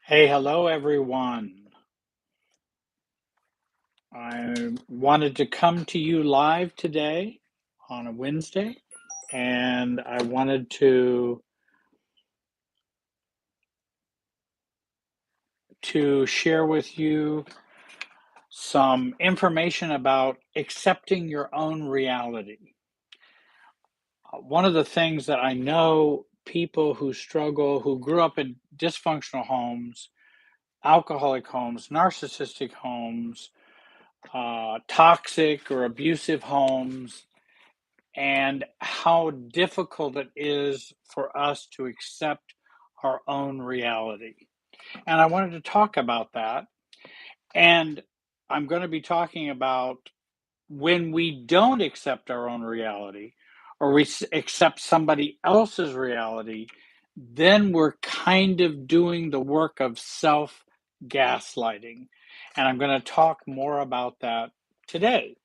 Hey, hello everyone. I wanted to come to you live today on a Wednesday, and I wanted to share with you some information about accepting your own reality. One of the things that I know people who struggle, who grew up in dysfunctional homes, alcoholic homes, narcissistic homes, toxic or abusive homes, and how difficult it is for us to accept our own reality. And I wanted to talk about that. And I'm going to be talking about when we don't accept our own reality or we accept somebody else's reality, then we're kind of doing the work of self gaslighting. And I'm going to talk more about that today.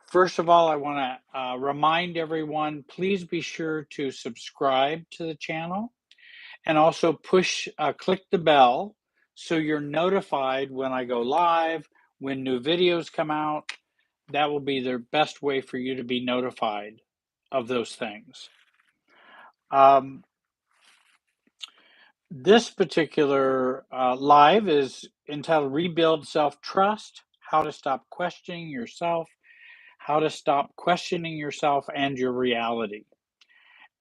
First of all, I want to remind everyone, please be sure to subscribe to the channel and also click the bell so you're notified when I go live, when new videos come out. That will be the best way for you to be notified of those things. This particular live is entitled Rebuild Self-Trust, How to Stop Questioning Yourself, How to Stop Questioning Yourself and Your Reality.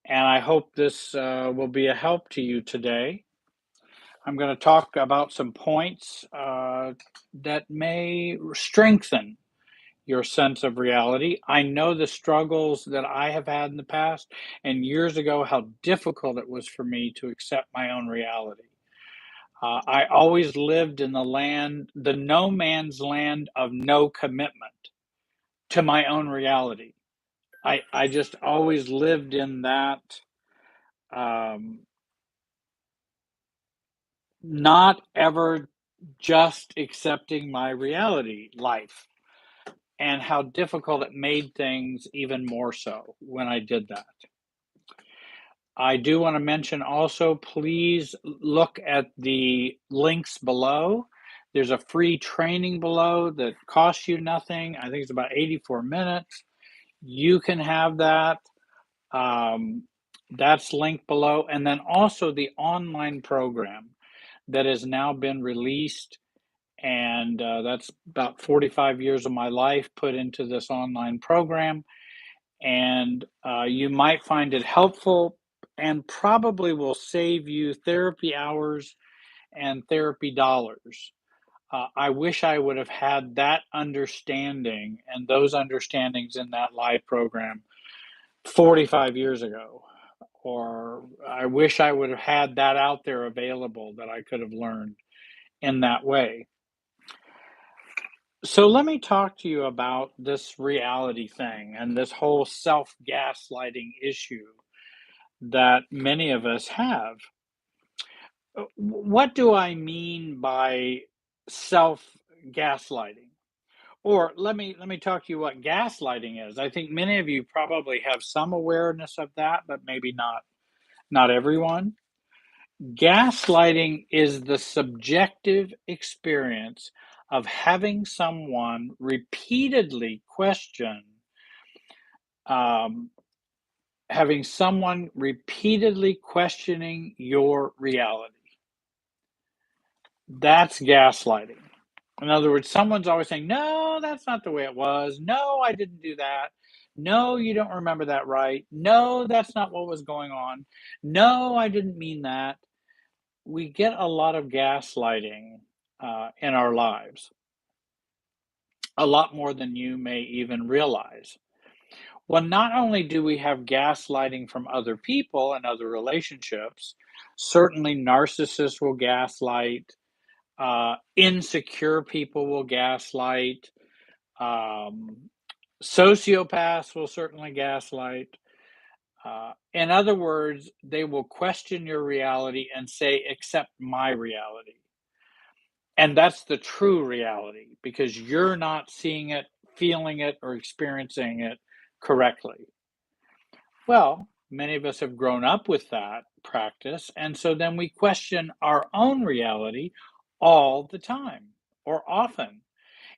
And I hope this will be a help to you today. I'm going to talk about some points that may strengthen your sense of reality. I know the struggles that I have had in the past and years ago, how difficult it was for me to accept my own reality. I always lived in the no man's land of no commitment to my own reality. I just always lived in that um, not ever just accepting my reality life, and how difficult it made things even more so when I did that. I do want to mention also, please look at the links below. There's a free training below that costs you nothing. I think it's about 84 minutes. You can have that. Um, that's linked below. And then also the online program that has now been released. And that's about 45 years of my life put into this online program. And you might find it helpful and probably will save you therapy hours and therapy dollars. I wish I would have had that understanding and those understandings in that live program 45 years ago. Or I wish I would have had that out there available that I could have learned in that way. So let me talk to you about this reality thing and this whole self-gaslighting issue that many of us have. What do I mean by self-gaslighting? Or let me talk to you what gaslighting is. I think many of you probably have some awareness of that, but maybe not everyone. Gaslighting is the subjective experience of um, having someone repeatedly questioning your reality. That's gaslighting. In other words, someone's always saying, no, that's not the way it was. No, I didn't do that. No, you don't remember that right. No, that's not what was going on. No, I didn't mean that. We get a lot of gaslighting in our lives, a lot more than you may even realize. Well, not only do we have gaslighting from other people and other relationships, certainly narcissists will gaslight, insecure people will gaslight, um, sociopaths will certainly gaslight. In other words, they will question your reality and say, accept my reality. And that's the true reality because you're not seeing it, feeling it, or experiencing it correctly. Well, many of us have grown up with that practice. And so then we question our own reality all the time or often.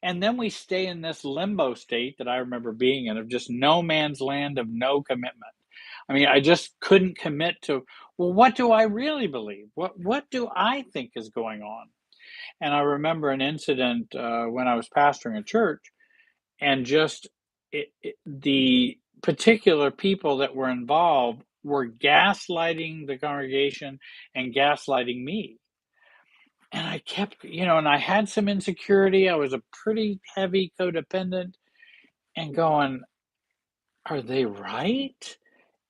And then we stay in this limbo state that I remember being in, of just no man's land, of no commitment. I mean, I just couldn't commit to, well, what do I really believe? What do I think is going on? And I remember an incident when I was pastoring a church, and just the particular people that were involved were gaslighting the congregation and gaslighting me. And I kept, and I had some insecurity. I was a pretty heavy codependent, and going, are they right?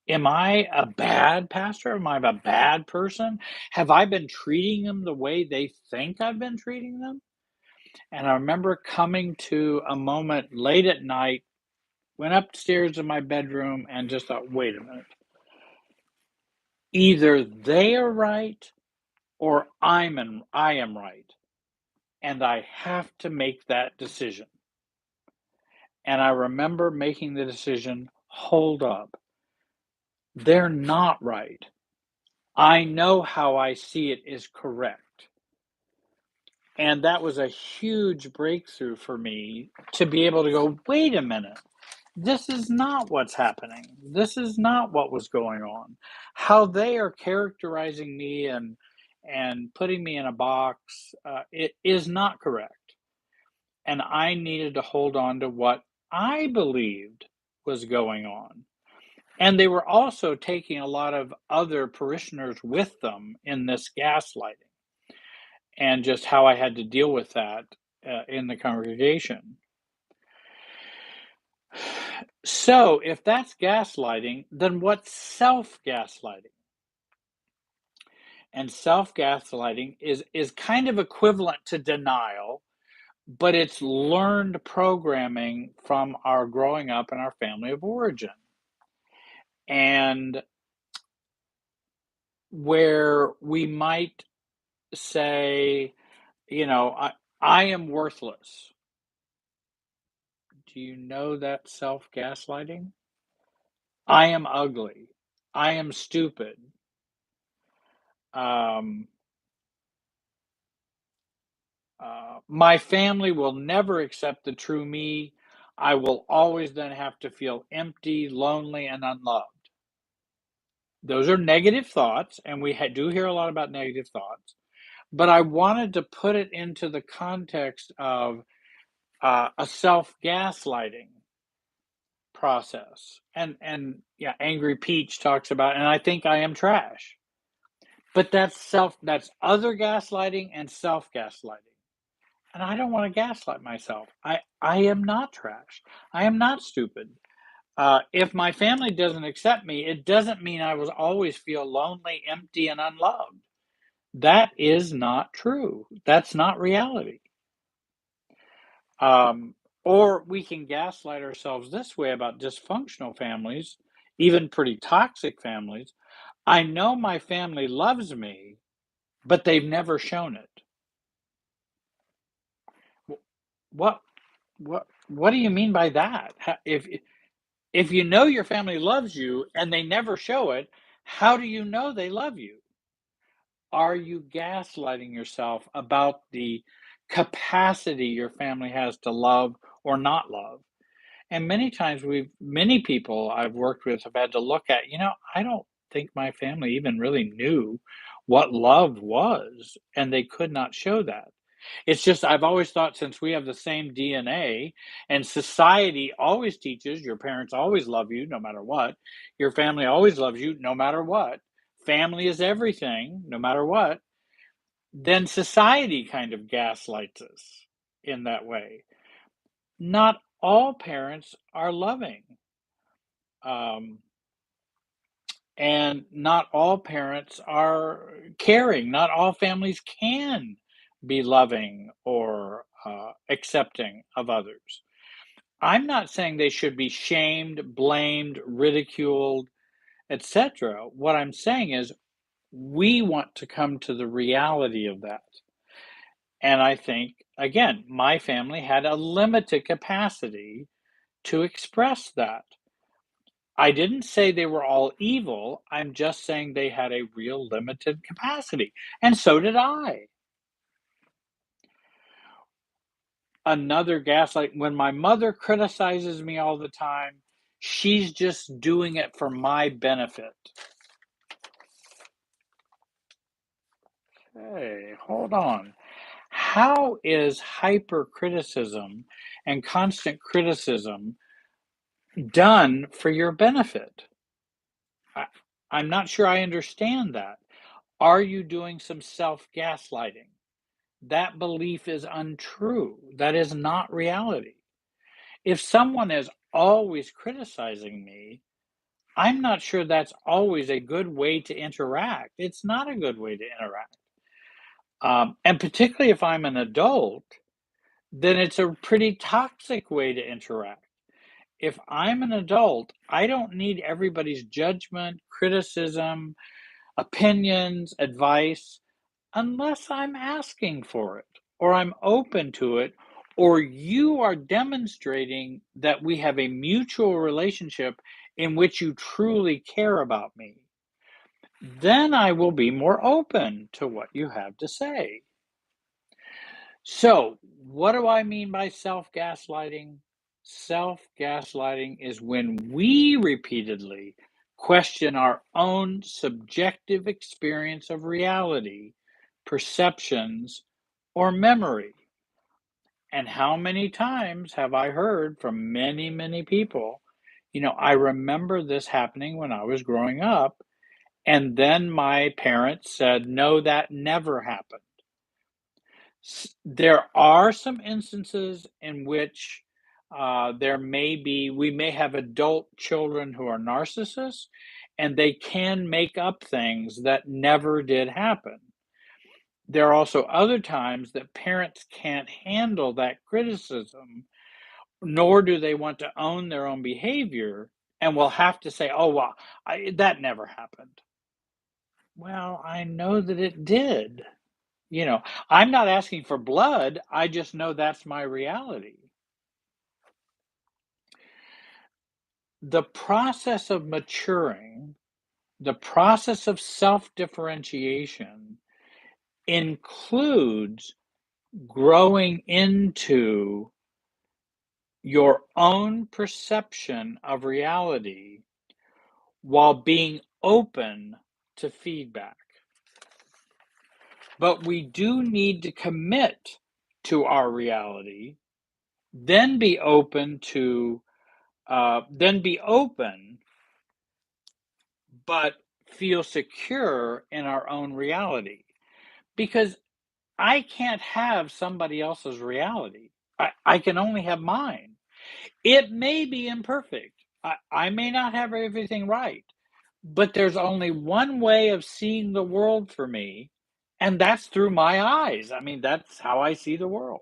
Am I a bad pastor? Am I a bad person? Have I been treating them the way they think I've been treating them? And I remember coming to a moment late at night, went upstairs to my bedroom and just thought, wait a minute. Either they are right or I am right. And I have to make that decision. And I remember making the decision, hold up. They're not right. I know how I see it is correct. And that was a huge breakthrough for me to be able to go, wait a minute. This is not what's happening. This is not what was going on. How they are characterizing me and putting me in a box, it is not correct. And I needed to hold on to what I believed was going on. And they were also taking a lot of other parishioners with them in this gaslighting, and just how I had to deal with that in the congregation. So, if that's gaslighting, then what's self gaslighting? And self gaslighting is kind of equivalent to denial, but it's learned programming from our growing up in our family of origin. And where we might say, I am worthless. Do you know that self gaslighting? I am ugly. I am stupid. Um, my family will never accept the true me. I will always then have to feel empty, lonely, and unloved. Those are negative thoughts, and we do hear a lot about negative thoughts. But I wanted to put it into the context of a self gaslighting process. And yeah, Angry Peach talks about, and I think I am trash. But that's other gaslighting and self gaslighting. And I don't want to gaslight myself. I am not trash. I am not stupid. If my family doesn't accept me, it doesn't mean I will always feel lonely, empty, and unloved. That is not true. That's not reality. Um, or we can gaslight ourselves this way about dysfunctional families, even pretty toxic families. I know my family loves me, but they've never shown it. What what do you mean by that? If you know your family loves you and they never show it, how do you know they love you? Are you gaslighting yourself about the capacity your family has to love or not love? And many people I've worked with have had to look at, I don't think my family even really knew what love was, and they could not show that. It's just I've always thought, since we have the same DNA and society always teaches your parents always love you no matter what, your family always loves you no matter what, family is everything no matter what, then society kind of gaslights us in that way. Not all parents are loving. Um, and not all parents are caring. Not all families can be loving or accepting of others. I'm not saying they should be shamed, blamed, ridiculed, etc. What I'm saying is we want to come to the reality of that. And I think, again, my family had a limited capacity to express that. I didn't say they were all evil. I'm just saying they had a real limited capacity. And so did I. Another gaslight, when my mother criticizes me all the time, she's just doing it for my benefit. Hey, hold on. How is hypercriticism and constant criticism done for your benefit? I, I'm not sure I understand that. Are you doing some self gaslighting? That belief is untrue. That is not reality. If someone is always criticizing me, I'm not sure that's always a good way to interact. It's not a good way to interact. And particularly if I'm an adult, then it's a pretty toxic way to interact. If I'm an adult, I don't need everybody's judgment, criticism, opinions, advice, unless I'm asking for it or I'm open to it, or you are demonstrating that we have a mutual relationship in which you truly care about me. Then I will be more open to what you have to say. So, what do I mean by self gaslighting? Self gaslighting is when we repeatedly question our own subjective experience of reality, perceptions, or memory. And how many times have I heard from many, many people, I remember this happening when I was growing up, and then my parents said, no, that never happened. There are some instances in which we may have adult children who are narcissists, and they can make up things that never did happen. There are also other times that parents can't handle that criticism, nor do they want to own their own behavior, and will have to say, oh, well, that never happened. Well, I know that it did. You know, I'm not asking for blood, I just know that's my reality. The process of maturing, the process of self-differentiation includes growing into your own perception of reality while being open to feedback. But we do need to commit to our reality, then be open to then be open, but feel secure in our own reality. Because I can't have somebody else's reality. I can only have mine. It may be imperfect. I may not have everything right, but there's only one way of seeing the world for me, and that's through my eyes. I mean, that's how I see the world.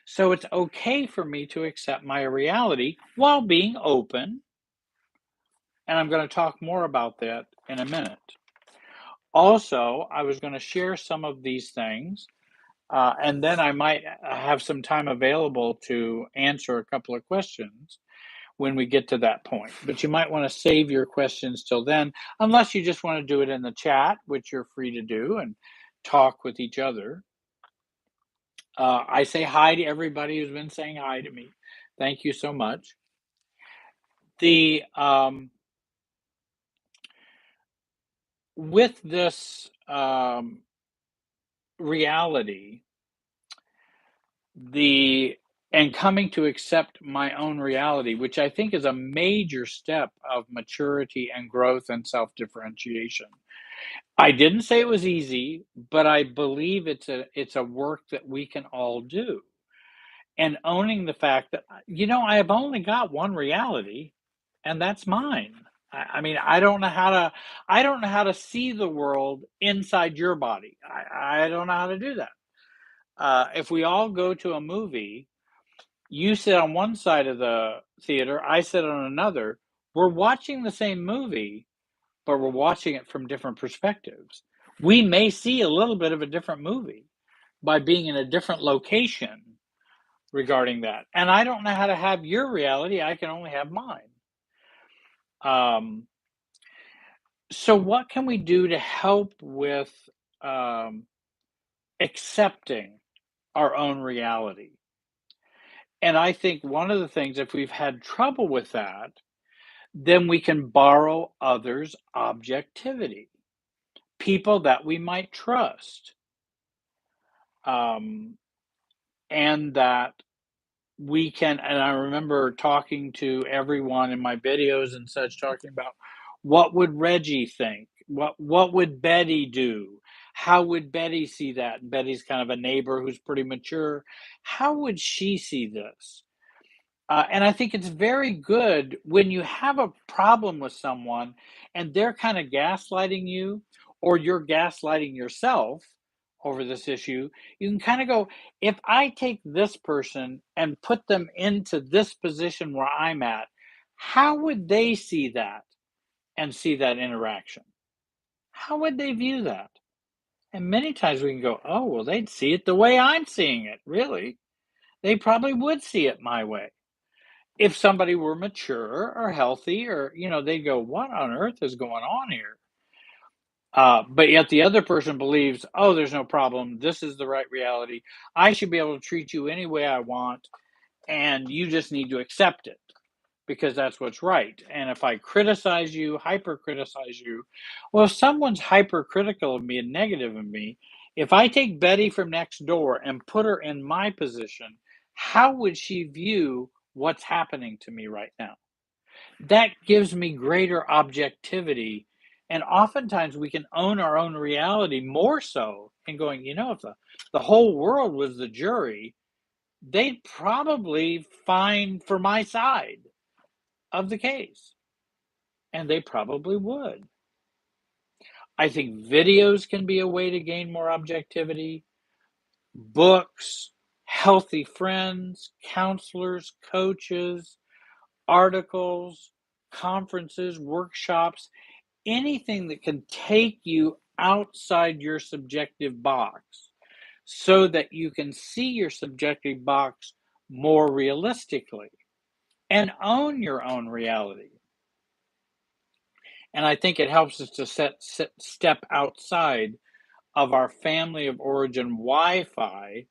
So it's okay for me to accept my reality while being open. And I'm going to talk more about that in a minute. Also, I was going to share some of these things, and then I might have some time available to answer a couple of questions when we get to that point. But you might want to save your questions till then, unless you just want to do it in the chat, which you're free to do and talk with each other. I say hi to everybody who's been saying hi to me. Thank you so much. The With this reality, the and coming to accept my own reality, which I think is a major step of maturity and growth and self-differentiation. I didn't say it was easy, but I believe it's a work that we can all do. And owning the fact that I have only got one reality, and that's mine. I mean, I don't know how to see the world inside your body. I don't know how to do that. If we all go to a movie, you sit on one side of the theater, I sit on another. We're watching the same movie, but we're watching it from different perspectives. We may see a little bit of a different movie by being in a different location regarding that. And I don't know how to have your reality, I can only have mine. Um, so, what can we do to help with um, accepting our own reality? And I think one of the things, if we've had trouble with that, then we can borrow others' objectivity, people that we might trust, um, and that we can. And I remember talking to everyone in my videos and such, talking about what would Reggie think? What would Betty do? How would Betty see that? And Betty's kind of a neighbor who's pretty mature. How would she see this? And I think it's very good when you have a problem with someone and they're kind of gaslighting you, or you're gaslighting yourself over this issue. You can kind of go, if I take this person and put them into this position where I'm at, how would they see that and see that interaction? How would they view that? And many times we can go, oh, well, they'd see it the way I'm seeing it, really. They probably would see it my way. If somebody were mature or healthy, or, they'd go, what on earth is going on here? But yet the other person believes, oh, there's no problem. This is the right reality. I should be able to treat you any way I want, and you just need to accept it because that's what's right. And if I criticize you, hyper criticize you, well, if someone's hypercritical of me and negative of me, if I take Betty from next door and put her in my position, how would she view what's happening to me right now? That gives me greater objectivity. And oftentimes we can own our own reality more so in going, if the whole world was the jury, they'd probably find for my side of the case. And they probably would. I think videos can be a way to gain more objectivity, books, healthy friends, counselors, coaches, articles, conferences, workshops, anything that can take you outside your subjective box so that you can see your subjective box more realistically and own your own reality. And I think it helps us to step outside of our family of origin Wi-Fi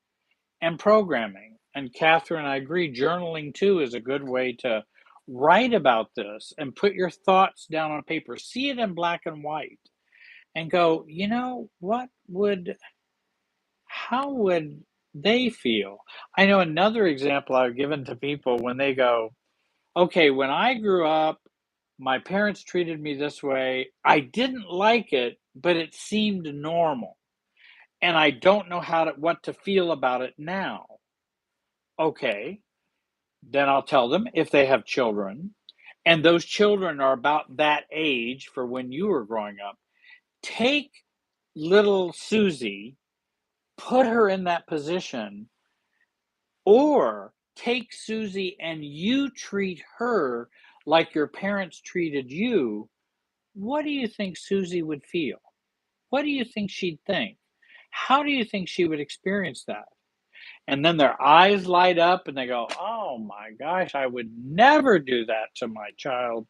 and programming. And Catherine, I agree, journaling too is a good way to write about this and put your thoughts down on paper. See it in black and white and go, how would they feel? I know another example I've given to people when they go, okay, when I grew up, my parents treated me this way. I didn't like it, but it seemed normal. And I don't know what to feel about it now. Okay, then I'll tell them if they have children, and those children are about that age for when you were growing up, take little Susie, put her in that position, or take Susie and you treat her like your parents treated you. What do you think Susie would feel? What do you think she'd think? How do you think she would experience that? And then their eyes light up and they go, "Oh my gosh, I would never do that to my child."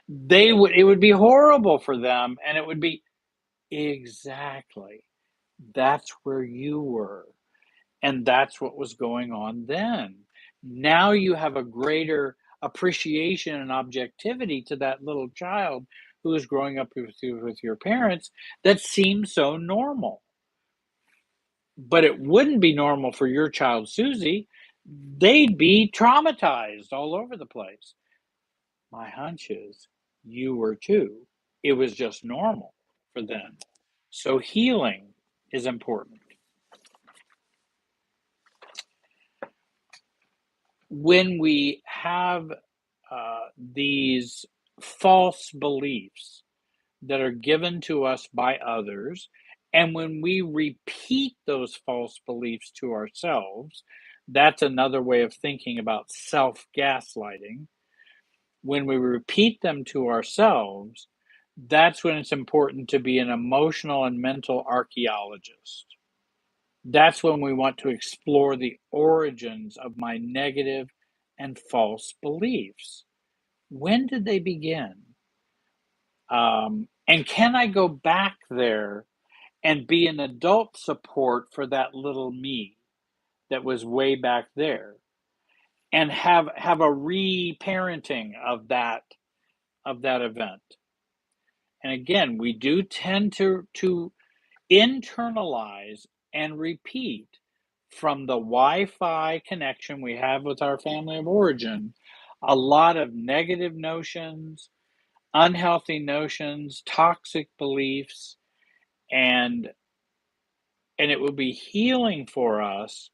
It would be horrible for them, and it would be exactly. That's where you were. And that's what was going on then. Now you have a greater appreciation and objectivity to that little child who is growing up with your parents that seems so normal. But it wouldn't be normal for your child, Susie. They'd be traumatized all over the place. My hunch is you were too. It was just normal for them. So healing is important. When we have these false beliefs that are given to us by others, and when we repeat those false beliefs to ourselves, that's another way of thinking about self gaslighting. When we repeat them to ourselves, that's when it's important to be an emotional and mental archaeologist. That's when we want to explore the origins of my negative and false beliefs. When did they begin? And can I go back there and be an adult support for that little me that was way back there, and have a re-parenting of that event? And again, we do tend to internalize and repeat from the Wi-Fi connection we have with our family of origin a lot of negative notions, unhealthy notions, toxic beliefs, and it will be healing for us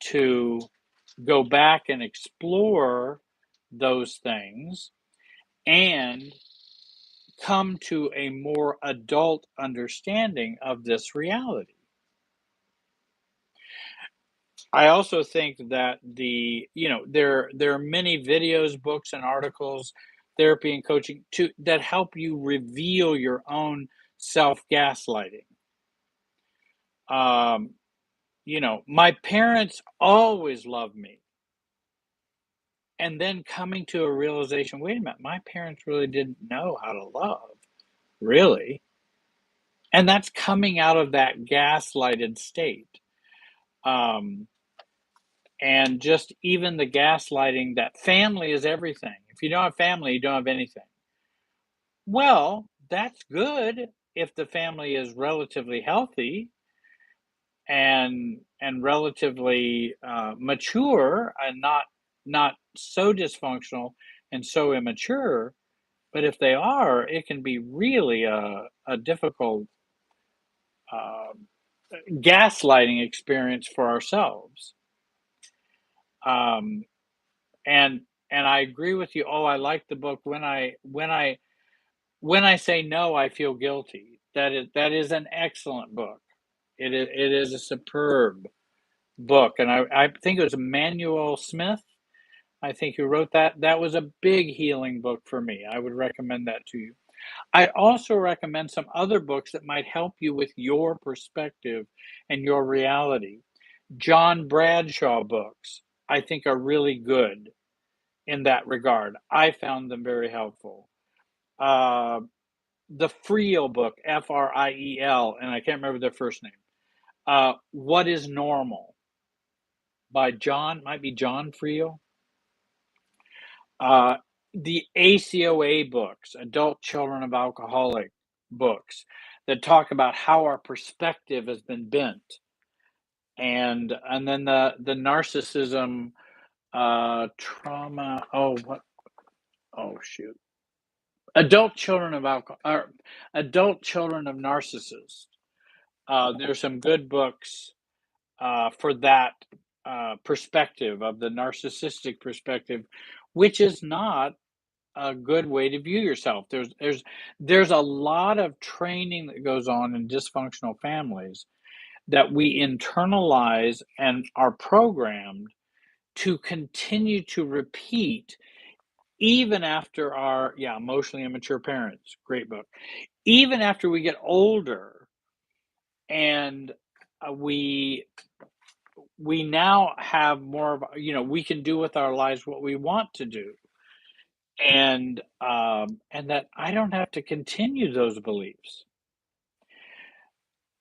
to go back and explore those things and come to a more adult understanding of this reality. I also think that there are many videos, books, and articles, therapy and coaching that help you reveal your own self gaslighting. Um, my parents always loved me, and then coming to a realization, wait a minute, my parents really didn't know how to love, really, and that's coming out of that gaslighted state. Um, and just even the gaslighting that family is everything. If you don't have family, you don't have anything. Well, that's good if the family is relatively healthy and relatively mature and not so dysfunctional and so immature. But if they are, it can be really a difficult uh, gaslighting experience for ourselves. Um, and I agree with you. Oh, I like the book. When I say no, I feel guilty. That is an excellent book. It is a superb book, and I think it was Emmanuel Smith. I think who wrote that. That was a big healing book for me. I would recommend that to you. I also recommend some other books that might help you with your perspective and your reality. John Bradshaw books, I think, are really good in that regard. I found them very helpful. Uh, the Friel book, Friel, and I can't remember their first name. What is Normal by John, might be John Friel. Uh, the ACOA books, Adult Children of Alcoholic books, that talk about how our perspective has been bent, and then the narcissism, trauma. Oh, what? Oh, shoot. Adult Children of Alcohol, or Adult Children of Narcissists. There's some good books for that perspective of the narcissistic perspective, which is not a good way to view yourself. There's a lot of training that goes on in dysfunctional families that we internalize and are programmed to continue to repeat even after our emotionally immature parents. Great book. Even after we get older and we now have more of, we can do with our lives what we want to do, and that I don't have to continue those beliefs.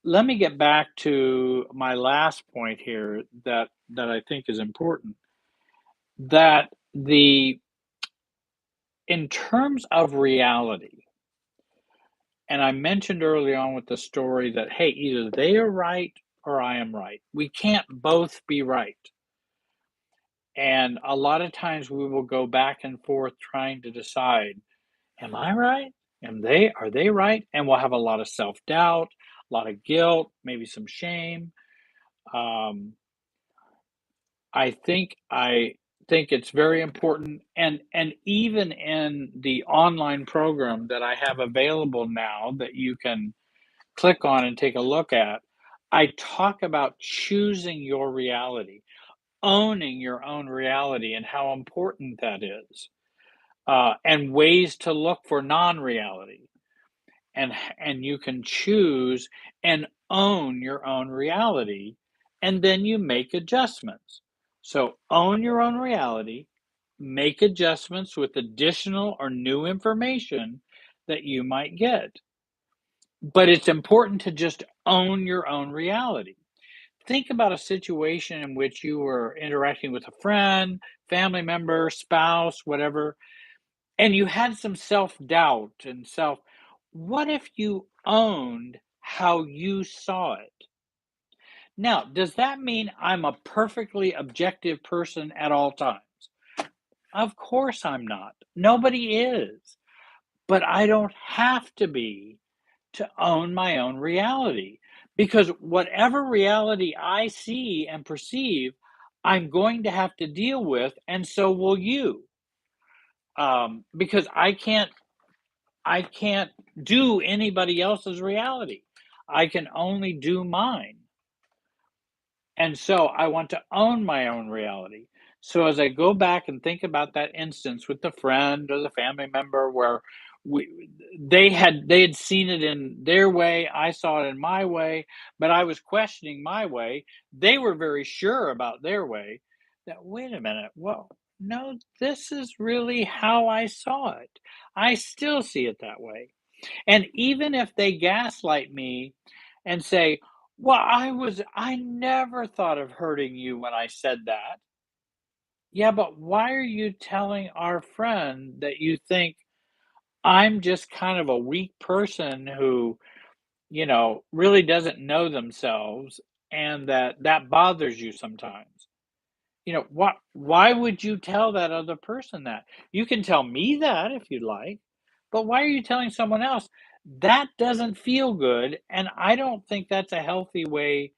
Let me get back to my last point here that I think is important, that the in terms of reality, and I mentioned early on with the story that, hey, either they are right or I am right. We can't both be right. And a lot of times we will go back and forth trying to decide, am I right? Are they right? And we'll have a lot of self-doubt, a lot of guilt, maybe some shame. Um, I think it's very important, and even in the online program that I have available now that you can click on and take a look at, I talk about choosing your reality, owning your own reality, and how important that is, and ways to look for non-reality. And you can choose and own your own reality, and then you make adjustments. So own your own reality, make adjustments with additional or new information that you might get. But it's important to just own your own reality. Think about a situation in which you were interacting with a friend, family member, spouse, whatever, and you had some self doubt and self. What if you owned how you saw it? Now, does that mean I'm a perfectly objective person at all times? Of course I'm not. Nobody is. But I don't have to be to own my own reality. Because whatever reality I see and perceive, I'm going to have to deal with, and so will you. Because I can't do anybody else's reality. I can only do mine. And so I want to own my own reality. So as I go back and think about that instance with the friend or the family member where we they had seen it in their way, I saw it in my way, but I was questioning my way. They were very sure about their way. That wait a minute, well, no, this is really how I saw it. I still see it that way. And even if they gaslight me and say, "Well, I never thought of hurting you when I said that." Yeah, but why are you telling our friend that you think I'm just kind of a weak person who, really doesn't know themselves and that bothers you sometimes? Why would you tell that other person that? You can tell me that if you'd like, but why are you telling someone else? That doesn't feel good, and I don't think that's a healthy way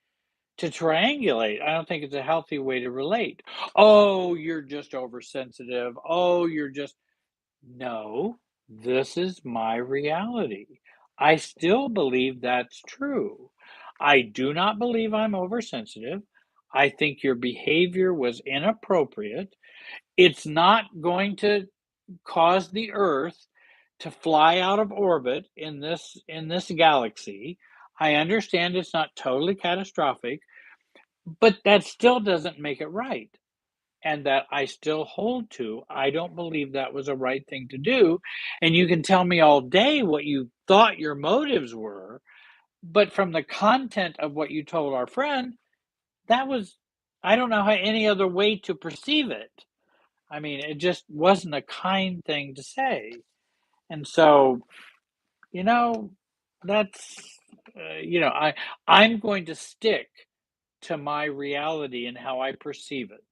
to triangulate. I don't think it's a healthy way to relate. "Oh, you're just oversensitive. Oh, you're just." No, this is my reality. I still believe that's true. I do not believe I'm oversensitive. I think your behavior was inappropriate. It's not going to cause the Earth to fly out of orbit in this galaxy. I understand it's not totally catastrophic, but that still doesn't make it right. And that I still hold to. I don't believe that was a right thing to do. And you can tell me all day what you thought your motives were, but from the content of what you told our friend, that was, I don't know how any other way to perceive it. I mean, it just wasn't a kind thing to say. And so, you know, that's, I'm going to stick to my reality and how I perceive it.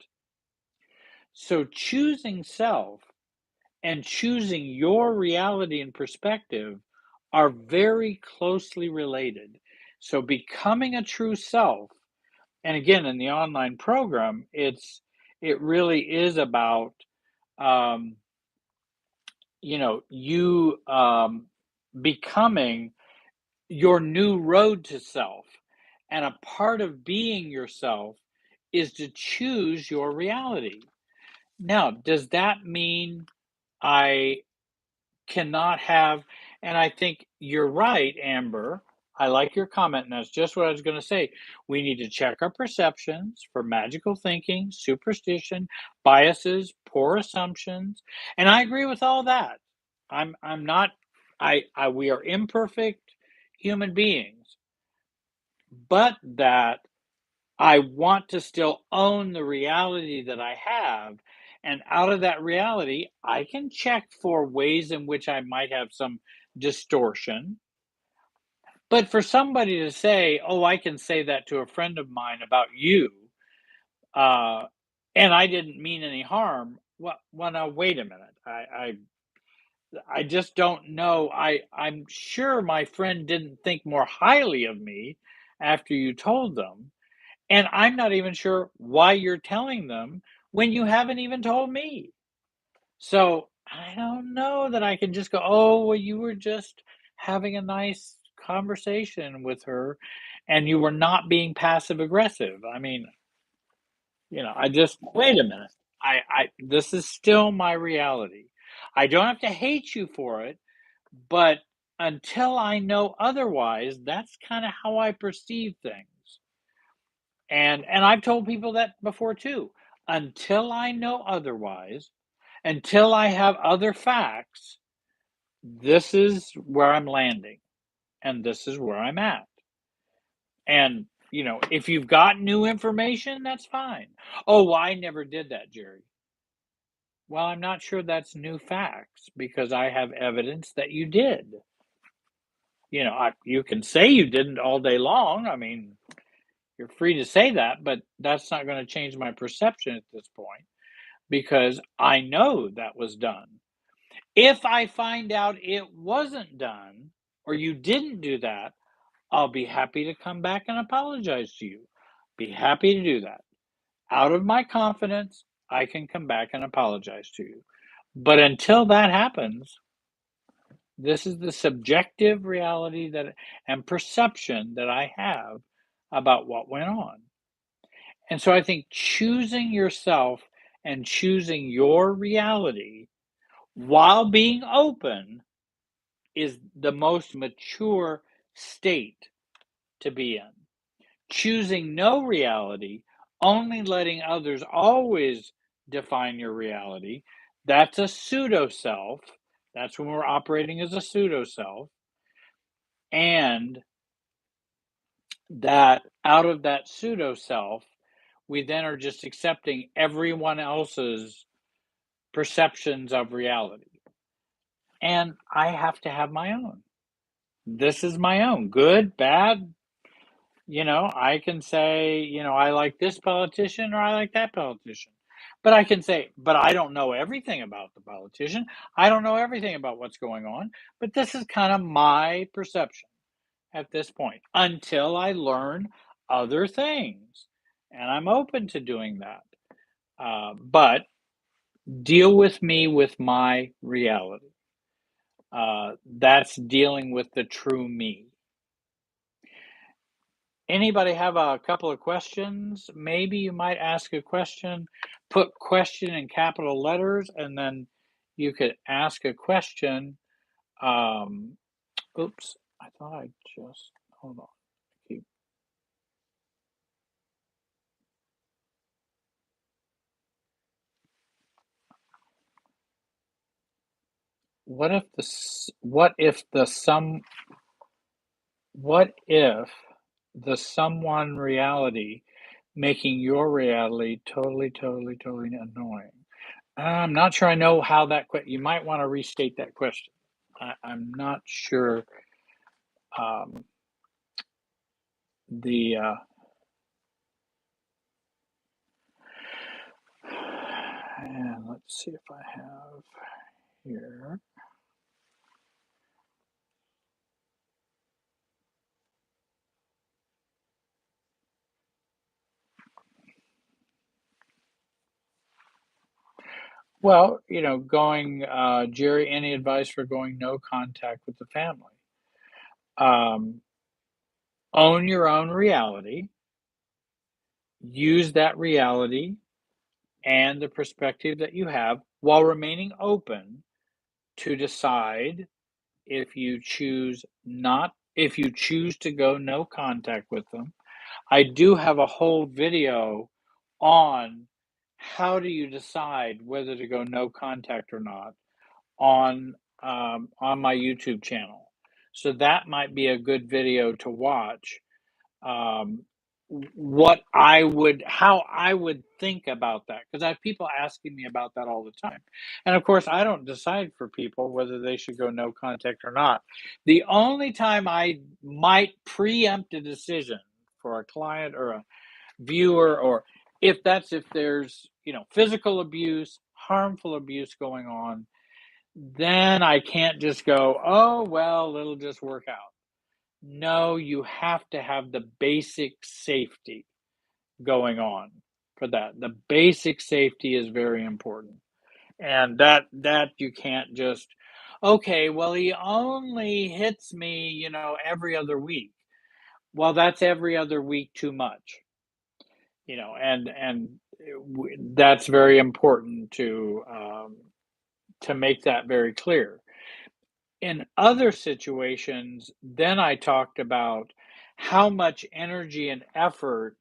So choosing self and choosing your reality and perspective are very closely related. So becoming a true self, and again in the online program, it really is about um, you becoming your new road to self. And a part of being yourself is to choose your reality. Now, does that mean I cannot have, and I think you're right, Amber. I like your comment, and that's just what I was going to say. We need to check our perceptions for magical thinking, superstition, biases, poor assumptions, and I agree with all that. I'm not. I we are imperfect human beings, but that I want to still own the reality that I have. And out of that reality, I can check for ways in which I might have some distortion. But for somebody to say, "Oh, I can say that to a friend of mine about you, uh, and I didn't mean any harm." Well, now wait a minute. I just don't know. I'm sure my friend didn't think more highly of me after you told them. And I'm not even sure why you're telling them when you haven't even told me. So I don't know that I can just go, "Oh, well, you were just having a nice conversation with her and you were not being passive aggressive." I mean, I just, wait a minute. This is still my reality. I don't have to hate you for it, but until I know otherwise, that's kind of how I perceive things. And I've told people that before too. Until I know otherwise, until I have other facts, this is where I'm landing, and this is where I'm at. And, if you've got new information, that's fine. Oh, well, I never did that, Jerry. Well, I'm not sure that's new facts because I have evidence that you did. You can say you didn't all day long. I mean, you're free to say that, but that's not going to change my perception at this point because I know that was done. If I find out it wasn't done or you didn't do that, I'll be happy to come back and apologize to you. Be happy to do that. Out of my confidence, I can come back and apologize to you. But until that happens, this is the subjective reality that and perception that I have about what went on. And so I think choosing yourself and choosing your reality while being open is the most mature state to be in. Choosing no reality, only letting others always define your reality, that's a pseudo self. That's when we're operating as a pseudo self. And that out of that pseudo self, we then are just accepting everyone else's perceptions of reality. And I have to have my own. This is my own. Good, bad, I can say, I like this politician or I like that politician. But I can say, but I don't know everything about the politician. I don't know everything about what's going on. But this is kind of my perception at this point until I learn other things. And I'm open to doing that. But deal with me with my reality. That's dealing with the true me. Anybody have a couple of questions? Maybe you might ask a question, put question in capital letters, and then you could ask a question. Um, oops, I thought I just, hold on. Keep, what if the someone reality making your reality totally, totally, totally annoying? I'm not sure I know how you might want to restate that question. I'm not sure. Um, the and let's see if I have here. Well, going, Jerry, any advice for going no contact with the family? Um, Own your own reality, use that reality and the perspective that you have while remaining open to decide if you choose to go no contact with them. I do have a whole video on how do you decide whether to go no contact or not on on my YouTube channel. So that might be a good video to watch. Um, how I would think about that because I have people asking me about that all the time, and of course I don't decide for people whether they should go no contact or not. The only time I might preempt a decision for a client or a viewer, or if there's physical abuse, harmful abuse going on, then I can't just go, oh well, it'll just work out. No, you have to have the basic safety going on for that. The basic safety is very important. And that you can't just, okay, well he only hits me, every other week. Well, that's every other week too much. And that's very important to make that very clear. In other situations, then I talked about how much energy and effort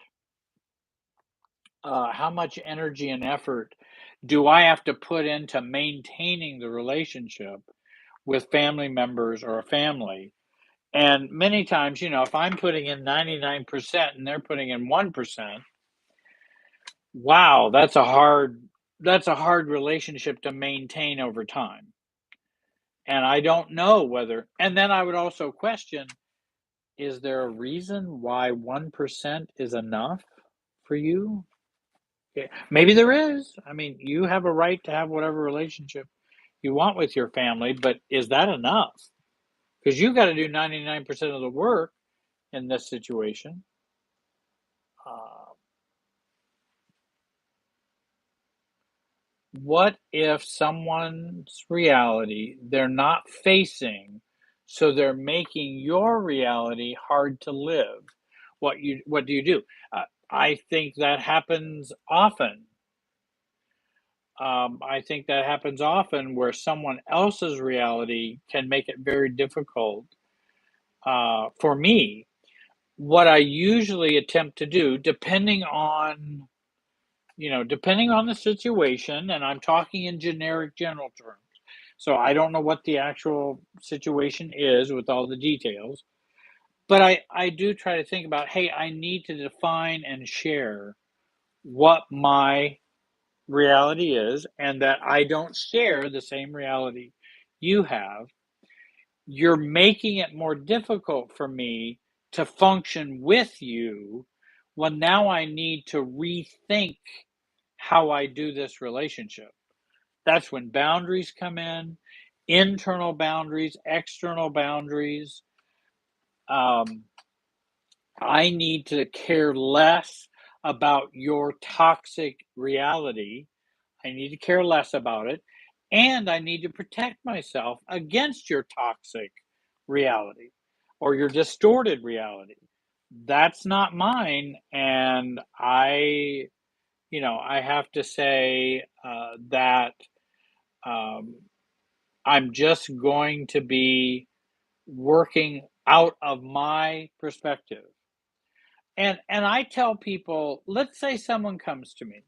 do I have to put into maintaining the relationship with family members or a family. And many times, if I'm putting in 99% and they're putting in 1%, wow, that's a hard relationship to maintain over time. And I don't know whether, and then I would also question, is there a reason why 1% is enough for you? Yeah, maybe there is. I mean, you have a right to have whatever relationship you want with your family, but is that enough? Because you got to do 99% of the work in this situation. Uh, what if someone's reality they're not facing, so they're making your reality hard to live? What do you do? I think that happens often. I think that happens often where someone else's reality can make it very difficult for me. What I usually attempt to do, depending on the situation, and I'm talking in generic general terms. So I don't know what the actual situation is with all the details, but I do try to think about, hey, I need to define and share what my reality is, and that I don't share the same reality you have. You're making it more difficult for me to function with you when now I need to rethink how I do this relationship. That's when boundaries come in, internal boundaries, external boundaries. Um, I need to care less about your toxic reality. I need to care less about it. And I need to protect myself against your toxic reality or your distorted reality. That's not mine. And I have to say that um, I'm just going to be working out of my perspective. And I tell people, let's say someone comes to me.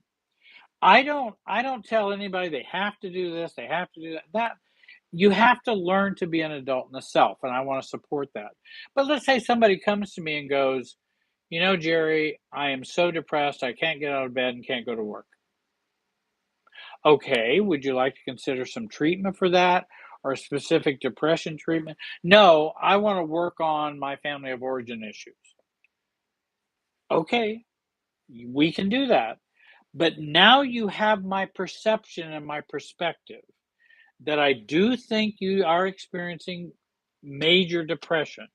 I don't tell anybody they have to do this, they have to do that. That you have to learn to be an adult in the self, and I want to support that. But let's say somebody comes to me and goes, Jerry, I am so depressed, I can't get out of bed and can't go to work. Okay, would you like to consider some treatment for that or specific depression treatment? No, I want to work on my family of origin issues. Okay, we can do that. But now you have my perception and my perspective that I do think you are experiencing major depression.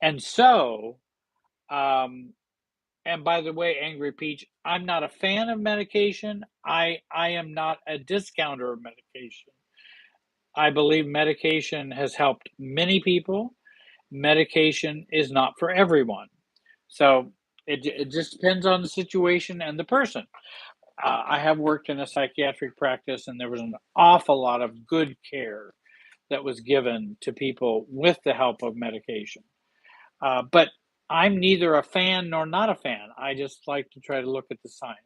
And so, um, and by the way, Angry Peach, I'm not a fan of medication. I am not a discounter of medication. I believe medication has helped many people. Medication is not for everyone. So it just depends on the situation and the person. I have worked in a psychiatric practice, and there was an awful lot of good care that was given to people with the help of medication. But I'm neither a fan nor not a fan. I just like to try to look at the science.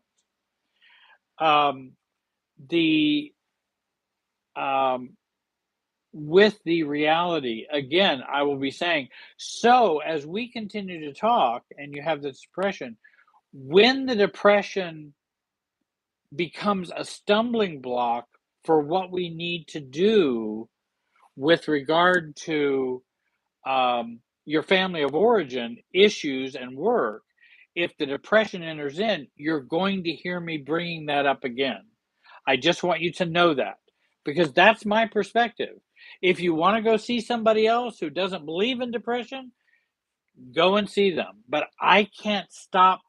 Um, the um, with the reality, again, I will be saying, so as we continue to talk and you have this depression, when the depression becomes a stumbling block for what we need to do with regard to your family of origin issues and work, if the depression enters in, you're going to hear me bringing that up again. I just want you to know that because that's my perspective. If you want to go see somebody else who doesn't believe in depression, go and see them. But I can't stop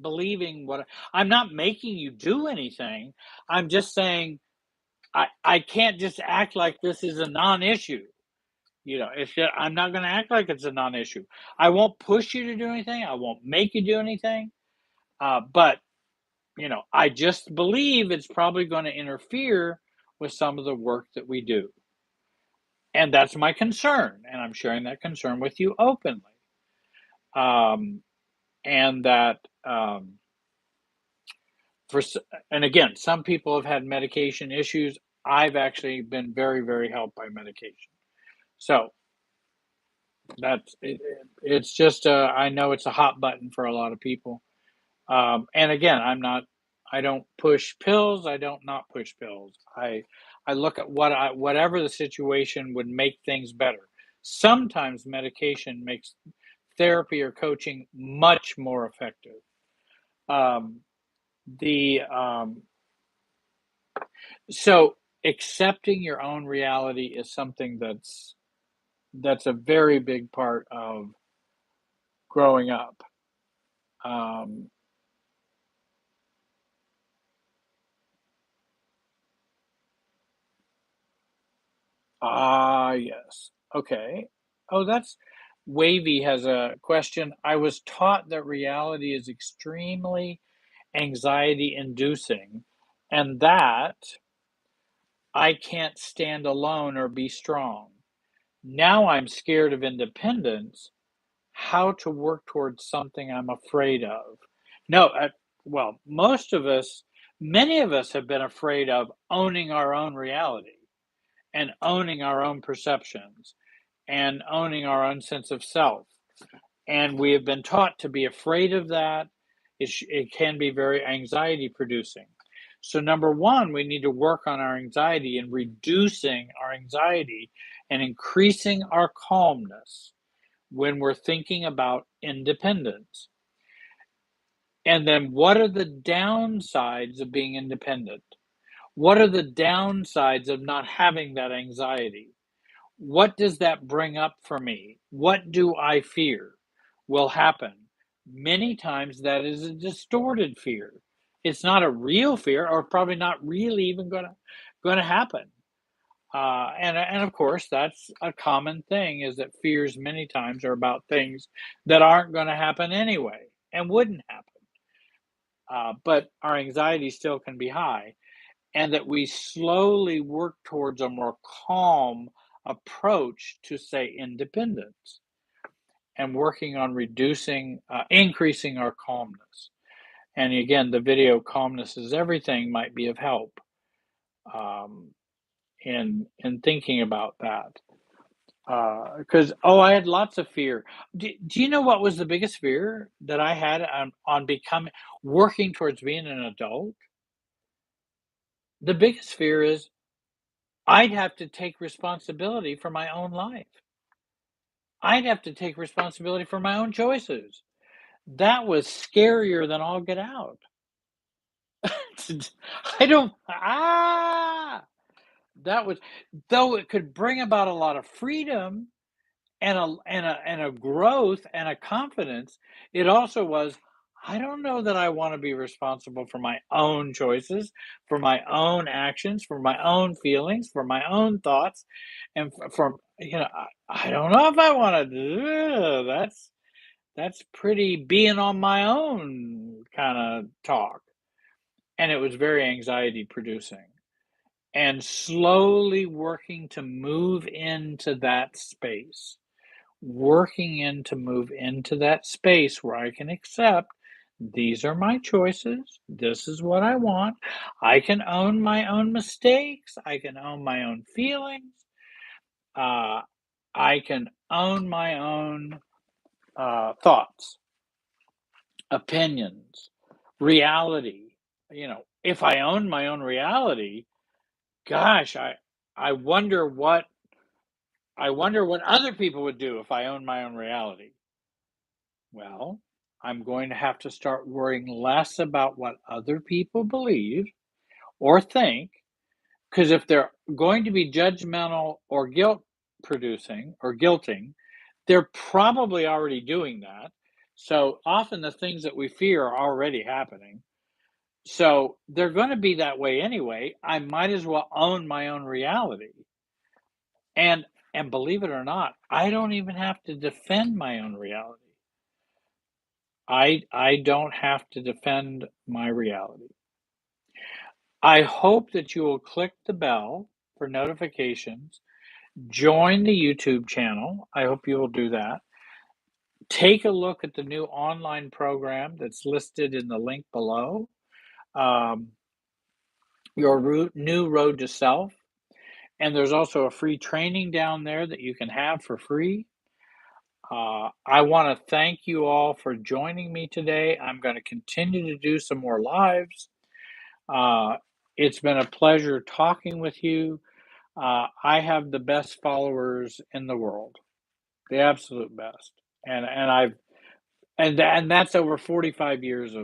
believing what I'm not making you do anything. I'm just saying I can't just act like this is a non-issue. It's just, I'm not going to act like it's a non-issue. I won't push you to do anything. I won't make you do anything. But I just believe it's probably going to interfere with some of the work that we do, and that's my concern. And I'm sharing that concern with you openly. Um, and that for and again, some people have had medication issues. I've actually been very, very helped by medication. So that's it, it's just I know it's a hot button for a lot of people. And again, I don't push pills. I don't not push pills. I look at whatever the situation would make things better. Sometimes medication makes therapy or coaching much more effective. Um, the so accepting your own reality is something that's a very big part of growing up. Um, yes. Okay. Oh, that's Wavy has a question. I was taught that reality is extremely anxiety inducing and that I can't stand alone or be strong. Now I'm scared of independence, how to work towards something I'm afraid of. No, well, many of us have been afraid of owning our own reality and owning our own perceptions and owning our own sense of self. And we have been taught to be afraid of that. It can be very anxiety producing. So, number one, we need to work on our anxiety and reducing our anxiety and increasing our calmness when we're thinking about independence. And then, what are the downsides of being independent? What are the downsides of not having that anxiety? What does that bring up for me? What do I fear will happen? Many times that is a distorted fear. It's not a real fear, or probably not really even going to happen. And of course, that's a common thing is that fears many times are about things that aren't going to happen anyway and wouldn't happen. But our anxiety still can be high, and that we slowly work towards a more calm approach to, say, independence and working on increasing our calmness. And again, the video Calmness is Everything might be of help um, in thinking about that. Because I had lots of fear. Do you know what was the biggest fear that I had on becoming working towards being an adult? The biggest fear is I'd have to take responsibility for my own life. I'd have to take responsibility for my own choices. That was scarier than all get out. I don't that was though it could bring about a lot of freedom and a growth and a confidence, it also was, I don't know that I want to be responsible for my own choices, for my own actions, for my own feelings, for my own thoughts, and for I don't know if I want to do that's pretty being on my own kind of talk. And it was very anxiety producing. And slowly working to move into that space working in to move into that space where I can accept these are my choices. This is what I want. I can own my own mistakes. I can own my own feelings. Uh, I can own my own thoughts, opinions, reality. If I own my own reality, gosh, I wonder what other people would do if I owned my own reality. Well, I'm going to have to start worrying less about what other people believe or think, because if they're going to be judgmental or guilt producing or guilting, they're probably already doing that. So often the things that we fear are already happening. So they're going to be that way anyway. I might as well own my own reality. And and believe it or not, I don't even have to defend my own reality. I don't have to defend my reality. I hope that you will click the bell for notifications, join the YouTube channel. I hope you will do that. Take a look at the new online program that's listed in the link below. Um, your new road to self. And there's also a free training down there that you can have for free. I want to thank you all for joining me today. I'm going to continue to do some more lives. Uh, it's been a pleasure talking with you. I have the best followers in the world, the absolute best, and I've and that's over 45 years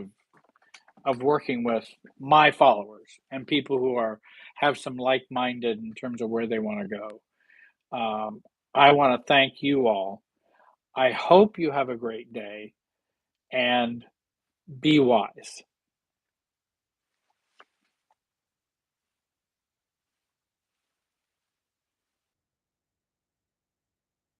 of working with my followers and people who are have some like-minded in terms of where they want to go. I want to thank you all. I hope you have a great day and be wise.